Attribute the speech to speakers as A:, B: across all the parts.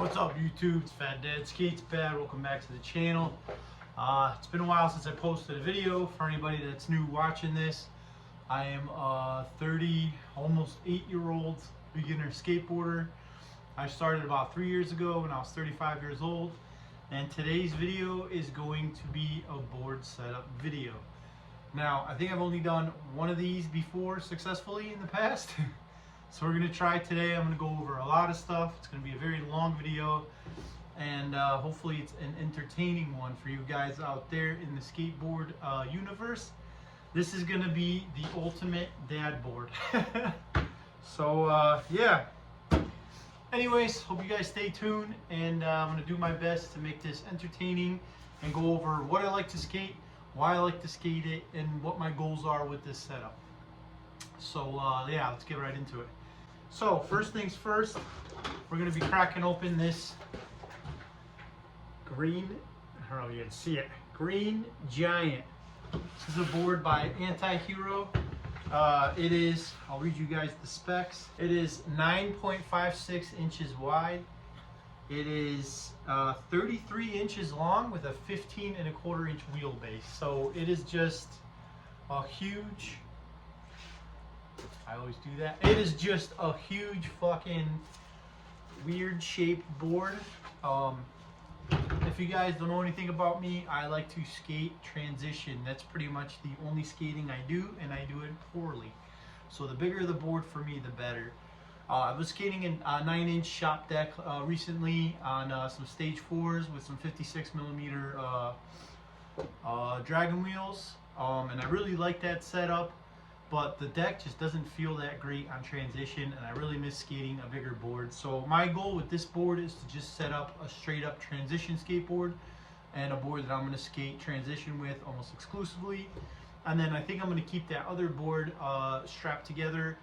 A: What's up YouTube? It's Fat Dad Skates Pad. Welcome back to the channel. It's been a while since I posted a video. For anybody that's new watching this, I am a 30, almost 8-year-old beginner skateboarder. I started about 3 years ago when I was 35 years old. And today's video is going to be a board setup video. Now, I think I've only done one of these before successfully in the past. So we're going to try today. I'm going to go over a lot of stuff. It's going to be a very long video, and hopefully it's an entertaining one for you guys out there in the skateboard universe. This is going to be the ultimate dad board. So yeah. Anyways, hope you guys stay tuned, and I'm going to do my best to make this entertaining and go over what I like to skate, why I like to skate it, and what my goals are with this setup. So yeah, let's get right into it. So first things first, we're going to be cracking open this green, I don't know if you can see it, Green Giant. This is a board by Anti-Hero. It is, I'll read you guys the specs. It is 9.56 inches wide. It is 33 inches long with a 15.25 inch wheelbase. So it is just a huge, I always do that. It is just a huge fucking weird shaped board. If you guys don't know anything about me, I like to skate transition. That's pretty much the only skating I do, and I do it poorly. So the bigger the board for me, the better. I was skating in a 9-inch shop deck recently on some stage 4s with some 56mm dragon wheels, and I really like that setup. But the deck just doesn't feel that great on transition, and I really miss skating a bigger board. So my goal with this board is to just set up a straight up transition skateboard and a board that I'm going to skate transition with almost exclusively. And then I think I'm going to keep that other board strapped together,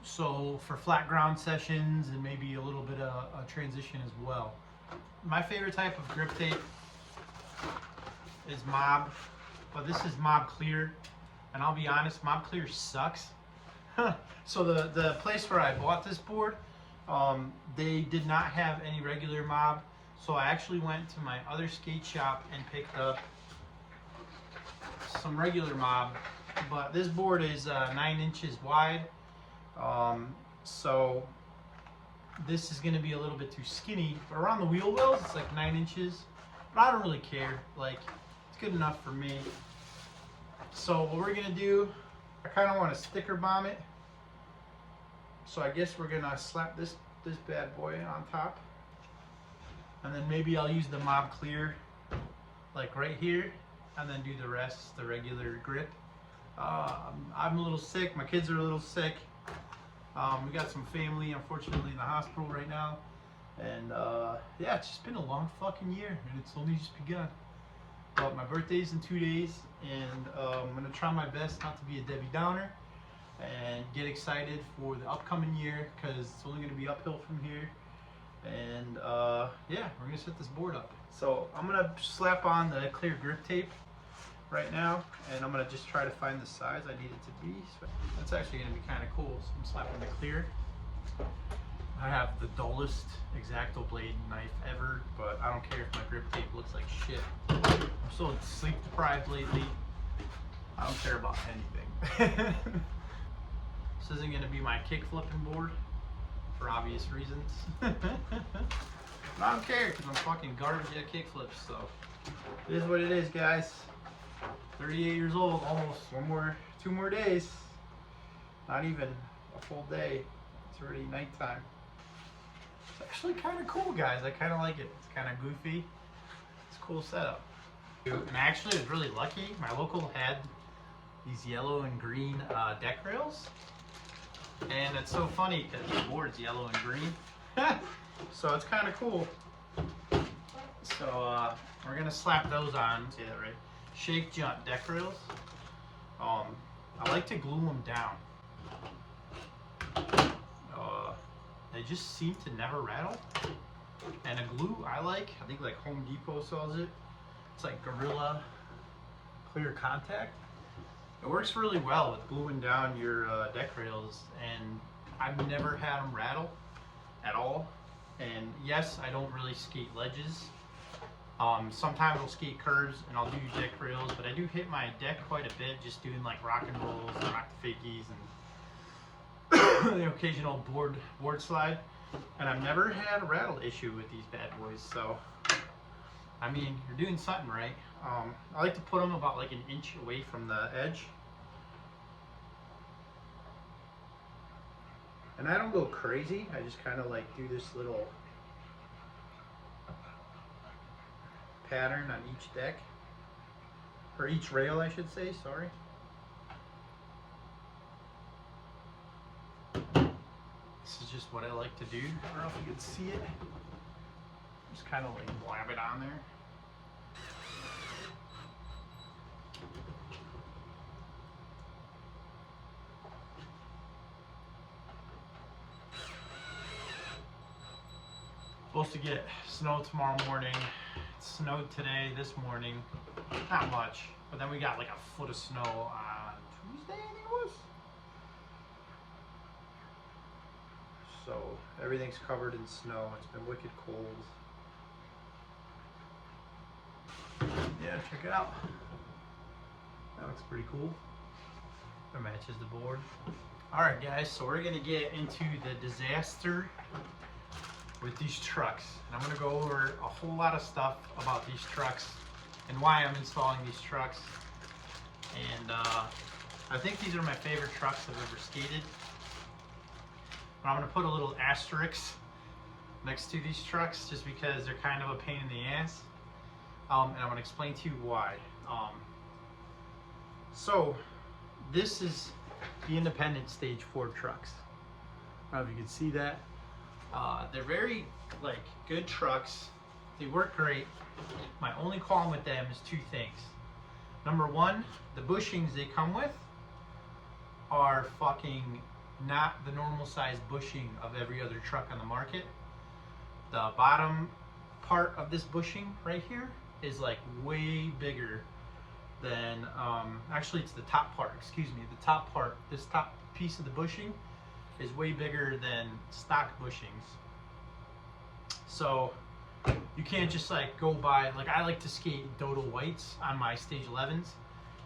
A: so for flat ground sessions and maybe a little bit of a transition as well. My favorite type of grip tape is Mob, but this is Mob Clear. And I'll be honest, Mob Clear sucks. So the place where I bought this board, they did not have any regular Mob. So I actually went to my other skate shop and picked up some regular Mob. But this board is 9 inches wide. So this is going to be a little bit too skinny. But around the wheel wells, it's like 9 inches. But I don't really care. Like, it's good enough for me. So what we're gonna do, I kind of want to sticker bomb it. So I guess we're gonna slap this bad boy on top, and then maybe I'll use the Mob Clear like right here, and then do the rest the regular grip. I'm a little sick. My kids are a little sick. We got some family unfortunately in the hospital right now, and yeah, it's just been a long fucking year, and it's only just begun. But my birthday's in 2 days, and I'm going to try my best not to be a Debbie Downer and get excited for the upcoming year, because it's only going to be uphill from here. And yeah, we're going to set this board up. So I'm going to slap on the clear grip tape right now, and I'm going to just try to find the size I need it to be. So that's actually going to be kind of cool. So I'm slapping the clear. I have the dullest X-Acto blade knife ever, but I don't care if my grip tape looks like shit. I'm so sleep deprived lately, I don't care about anything. This isn't going to be my kick flipping board for obvious reasons. But I don't care, because I'm fucking garbage at kick flips, so it is what it is, guys. 38 years old, almost 2 more days. Not even a full day. It's already nighttime. It's actually kind of cool, guys. I kind of like it. It's kind of goofy. It's a cool setup. And I actually was really lucky. My local had these yellow and green deck rails. And it's so funny because the board's yellow and green. So it's kind of cool. So we're going to slap those on. See that right? Shake Junt deck rails. I like to glue them down. They just seem to never rattle. And a glue I think like Home Depot sells it. It's like Gorilla Clear Contact. It works really well with gluing down your deck rails, and I've never had them rattle at all. yes, I don't really skate ledges. Sometimes I'll skate curves and I'll do deck rails, but I do hit my deck quite a bit just doing like rock and rolls and rock the fakies and the occasional board slide. And I've never had a rattle issue with these bad boys, so I mean, you're doing something right. I like to put them about like an inch away from the edge. And I don't go crazy, I just kind of like do this little pattern on each deck, or each rail I should say, sorry. This is just what I like to do. I don't know if you can see it. Just kind of like blab it on there. Supposed to get snow tomorrow morning. It snowed today, this morning. Not much, but then we got like a foot of snow on Tuesday, I think it was. So everything's covered in snow. It's been wicked cold. Yeah, check it out. That looks pretty cool. It matches the board. Alright guys, so we're gonna get into the disaster with these trucks. And I'm gonna go over a whole lot of stuff about these trucks and why I'm installing these trucks. And I think these are my favorite trucks I've ever skated. But I'm gonna put a little asterisk next to these trucks just because they're kind of a pain in the ass. And I'm gonna explain to you why. So this is the independent stage 4 trucks. I don't know if you can see that. They're very like good trucks. They work great. My only qualm with them is 2 things. Number 1, the bushings they come with are fucking not the normal size bushing of every other truck on the market. The bottom part of this bushing right here is like way bigger than, actually it's the top part, excuse me, the top part, this top piece of the bushing is way bigger than stock bushings. So you can't just like go by, like I like to skate Dodo whites on my stage 11s,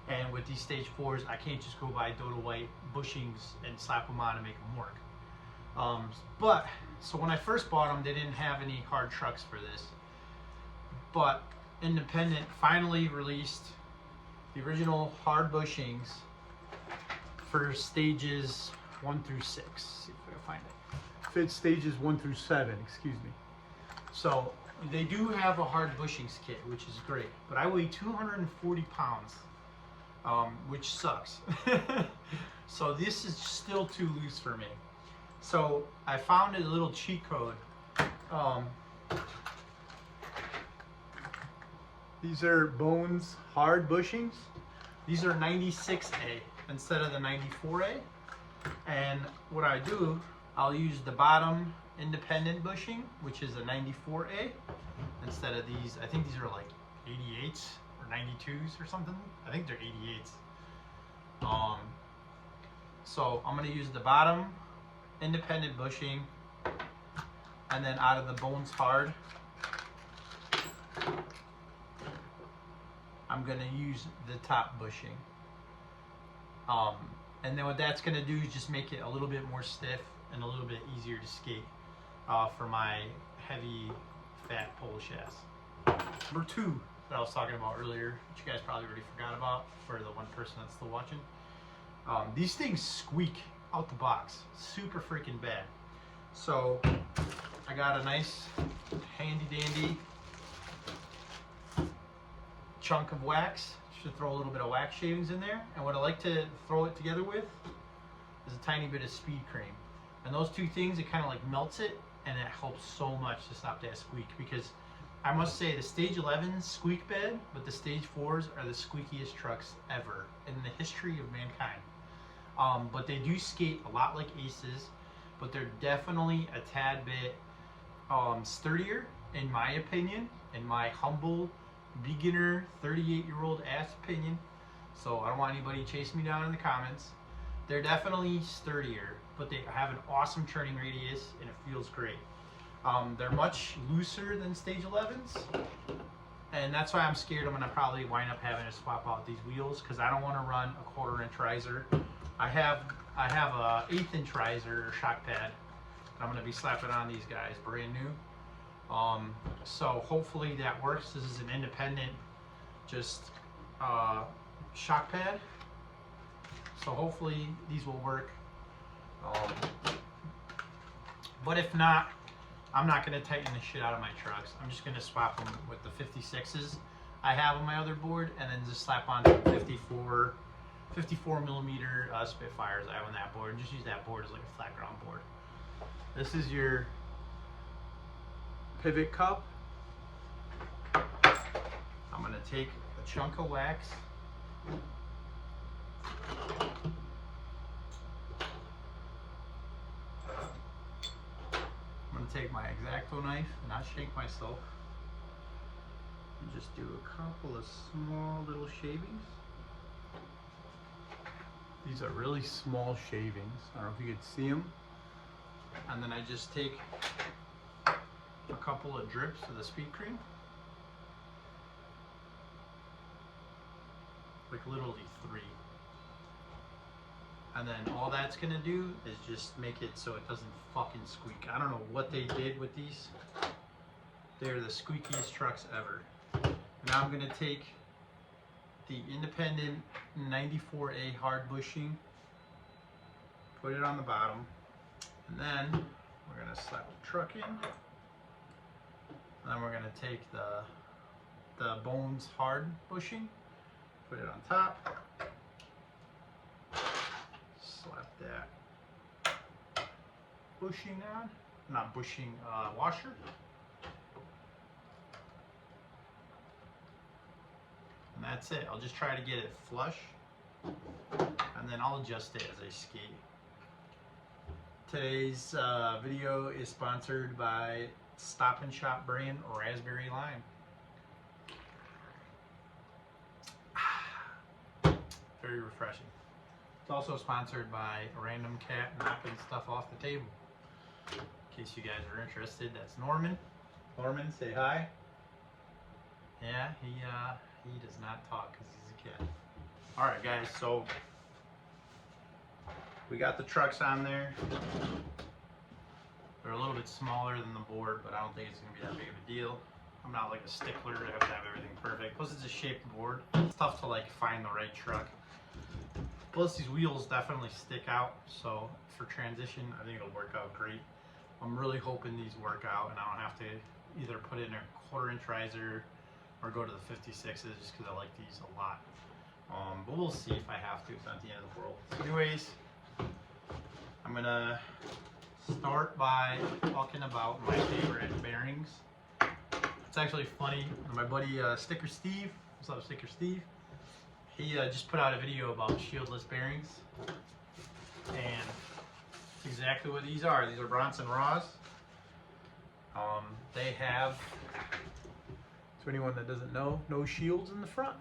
A: and with these stage 4s I can't just go by Dodo white bushings and slap them on and make them work. But so when I first bought them, they didn't have any hard trucks for this, but Independent finally released the original hard bushings for stages 1 through 6. See if I can find it. Fit stages 1 through 7, excuse me. So they do have a hard bushings kit, which is great, but I weigh 240 pounds, which sucks. So this is still too loose for me. So I found a little cheat code. These are Bones hard bushings. These are 96A instead of the 94A. And what I do, I'll use the bottom independent bushing, which is a 94A, instead of these. I think these are like 88s or 92s or something. I think they're 88s. So I'm gonna use the bottom independent bushing, and then out of the Bones hard, I'm gonna use the top bushing. And then what that's gonna do is just make it a little bit more stiff and a little bit easier to skate for my heavy, fat pole shafts. Number 2 that I was talking about earlier, which you guys probably already forgot about for the one person that's still watching. These things squeak out the box, super freaking bad. So I got a nice handy dandy chunk of wax. Should throw a little bit of wax shavings in there, and what I like to throw it together with is a tiny bit of speed cream. And those 2 things, it kind of like melts it, and it helps so much to stop that squeak. Because I must say the stage 11s squeak bad, but the stage 4s are the squeakiest trucks ever in the history of mankind. But they do skate a lot like Aces, but they're definitely a tad bit sturdier, in my opinion, in my humble beginner 38-year-old ass opinion. So I don't want anybody chasing me down in the comments. They're definitely sturdier, but they have an awesome turning radius and it feels great. They're much looser than stage 11s, and that's why I'm scared I'm gonna probably wind up having to swap out these wheels because I don't want to run a 1/4 inch riser. I have a 1/8 inch riser or shock pad. I'm gonna be slapping on these guys, brand new. So hopefully that works. This is an independent, just shock pad. So hopefully these will work. But if not, I'm not going to tighten the shit out of my trucks. I'm just going to swap them with the 56s I have on my other board, and then just slap on 54 millimeter Spitfires I have on that board, and just use that board as like a flat ground board. This is your pivot cup. I'm going to take a chunk of wax. I'm going to take my X-Acto knife and not shake myself and just do a couple of small little shavings. These are really small shavings. I don't know if you could see them. And then I just take a couple of drips of the speed cream. Like literally 3. And then all that's gonna do is just make it so it doesn't fucking squeak. I don't know what they did with these. They're the squeakiest trucks ever. Now I'm gonna take the independent 94A hard bushing, put it on the bottom, and then we're gonna slap the truck in. And then we're gonna take the Bones hard bushing, put it on top. Slap that bushing on, not bushing, washer. And that's it. I'll just try to get it flush, and then I'll adjust it as I skate. Today's video is sponsored by Stop and Shop brand Raspberry Lime. Very refreshing. It's also sponsored by a random cat knocking stuff off the table. In case you guys are interested, that's Norman. Norman, say hi. Yeah, he does not talk because he's a cat. All right, guys. So we got the trucks on there. They're a little bit smaller than the board, but I don't think it's gonna be that big of a deal. I'm not like a stickler to have everything perfect. Plus, it's a shaped board. It's tough to like find the right truck. Plus, these wheels definitely stick out, so for transition, I think it'll work out great. I'm really hoping these work out, and I don't have to either put in a 1/4 inch riser or go to the 56s, just because I like these a lot. But we'll see if I have to. It's not the end of the world. Anyways, I'm gonna start by talking about my favorite bearings. It's actually funny. My buddy Sticker Steve, what's up, Sticker Steve? He just put out a video about shieldless bearings, and it's exactly what these are. These are Bronson Raws. They have, to anyone that doesn't know, no shields in the front.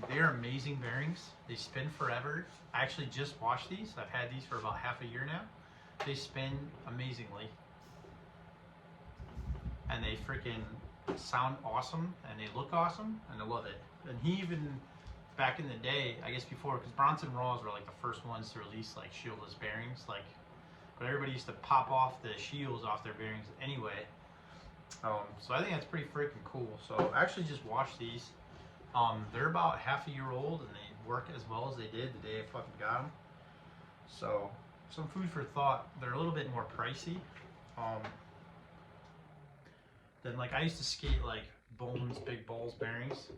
A: They're amazing bearings. They spin forever. I actually just washed these. I've had these for about half a year now. They spin amazingly, and they freaking sound awesome, and they look awesome, and I love it. And he even, back in the day, I guess before, because Bronson Raws were like the first ones to release like shieldless bearings, like, but everybody used to pop off the shields off their bearings anyway. So I think that's pretty freaking cool. So I actually just washed these. They're about half a year old, and they work as well as they did the day I fucking got them. So some food for thought. They're a little bit more pricey. Then like I used to skate like Bones big balls bearings,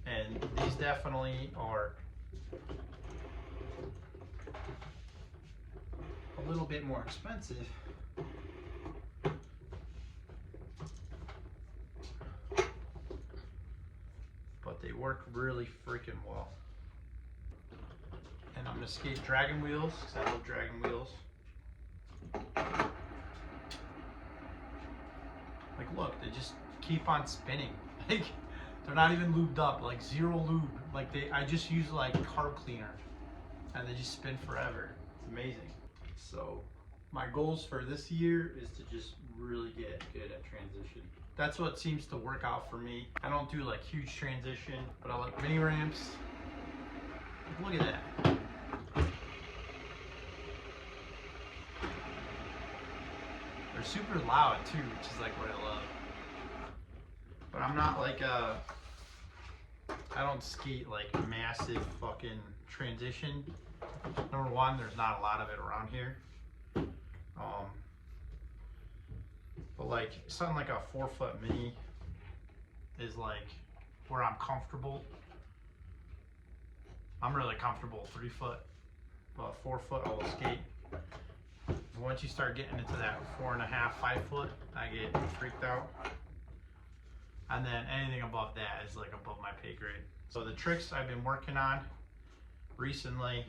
A: and these definitely are a little bit more expensive. But they work really freaking well. And I'm gonna skate Dragon wheels because I love Dragon wheels. Like look, they just keep on spinning. Like they're not even lubed up, like zero lube. Like I just use like carb cleaner, and they just spin forever. It's amazing. So my goals for this year is to just really get good at transition. That's what seems to work out for me. I don't do like huge transition, but I like mini ramps. Look at that. They're super loud too, which is like what I love. But I'm not like I don't skate like massive fucking transition. Number one, there's not a lot of it around here. But like something like a 4-foot mini is like where I'm comfortable. I'm really comfortable 3-foot, but 4-foot I will skate. Once you start getting into that 4.5, 5-foot, I get freaked out. And then anything above that is like above my pay grade. So the tricks I've been working on recently,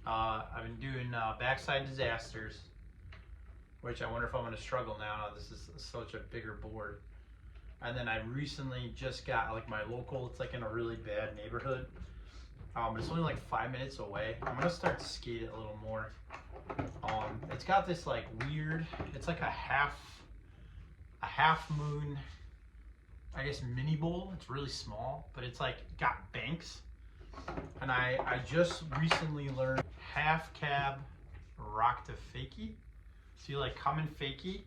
A: I've been doing backside disasters, which I wonder if I'm going to struggle now. This is such a bigger board. And then I recently just got like my local, it's like in a really bad neighborhood. It's only like 5 minutes away. I'm going to start to skate it a little more. It's got this like weird, it's like a half moon, I guess, mini bowl. It's really small, but it's like got banks. And I just recently learned half cab rock to fakie. So you like come in fakie,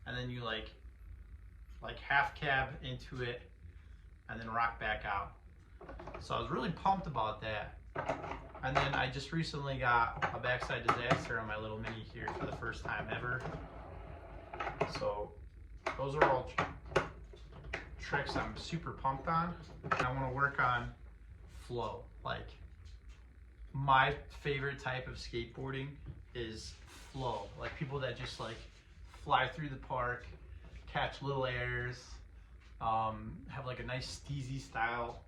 A: and then you like half cab into it, and then rock back out. So I was really pumped about that. And then I just recently got a backside disaster on my little mini here for the first time ever. So those are all tricks I'm super pumped on. And I want to work on flow. Like, my favorite type of skateboarding is flow. Like people that just like fly through the park, catch little airs, have like a nice steezy style.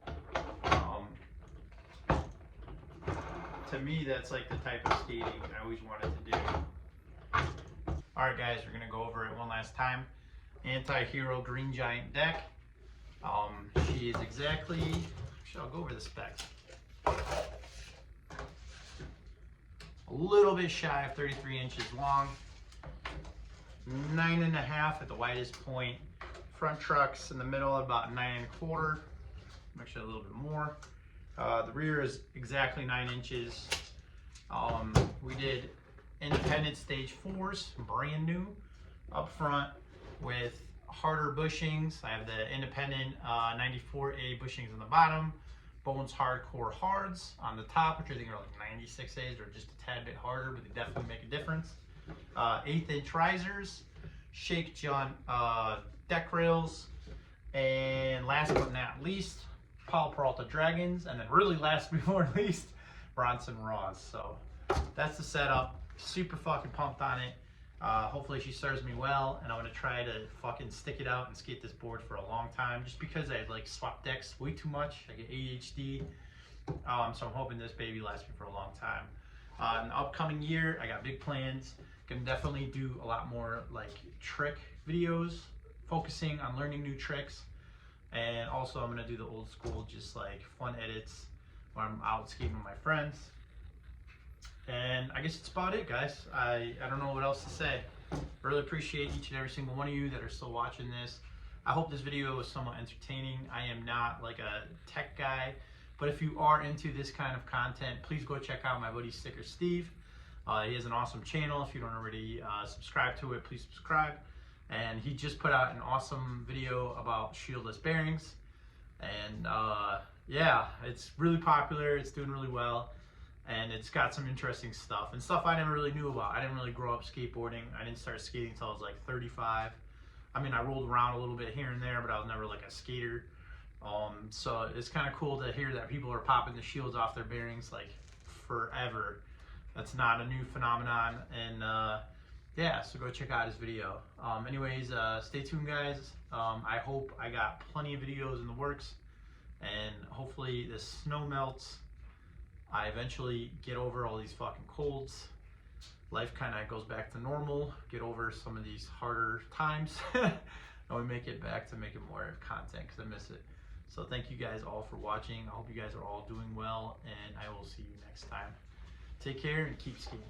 A: To me, that's like the type of skating I always wanted to do. All right, guys, we're gonna go over it one last time. Anti-Hero Green Giant deck. She is exactly, actually I'll go over the specs. A little bit shy of 33 inches long, 9.5 at the widest point. Front truck's in the middle at about 9.25, actually a little bit more. The rear is exactly 9 inches. We did independent stage 4s, brand new, up front with harder bushings. I have the independent 94A bushings on the bottom, Bones Hardcore Hards on the top, which I think are like 96As or just a tad bit harder, but they definitely make a difference. 1/8 inch risers, shake jaunt deck rails, and last but not least, Paul Peralta Dragons, and then really last before least, Bronson Raws. So that's the setup. Super fucking pumped on it. Hopefully she serves me well, and I'm gonna try to fucking stick it out and skate this board for a long time, just because I like swap decks way too much. I get ADHD, so I'm hoping this baby lasts me for a long time. In the upcoming year, I got big plans. Can definitely do a lot more like trick videos, focusing on learning new tricks. And also I'm gonna do the old school, just like fun edits when I'm out skating with my friends. And I guess that's about it, guys. I don't know what else to say. Really appreciate each and every single one of you that are still watching this. I hope this video was somewhat entertaining. I am not like a tech guy, but if you are into this kind of content, please go check out my buddy Sticker Steve. He has an awesome channel. If you don't already subscribe to it, please subscribe. And he just put out an awesome video about shieldless bearings. And yeah, it's really popular. It's doing really well. And it's got some interesting stuff and stuff I never really knew about. I didn't really grow up skateboarding. I didn't start skating until I was like 35. I mean, I rolled around a little bit here and there, but I was never like a skater. So it's kind of cool to hear that people are popping the shields off their bearings like forever. That's not a new phenomenon. And yeah, so go check out his video. Anyways, stay tuned, guys. I hope I got plenty of videos in the works, and hopefully the snow melts. I eventually get over all these fucking colds. Life kind of goes back to normal. Get over some of these harder times. And we make it back to making more content because I miss it. So thank you guys all for watching. I hope you guys are all doing well, and I will see you next time. Take care and keep skating.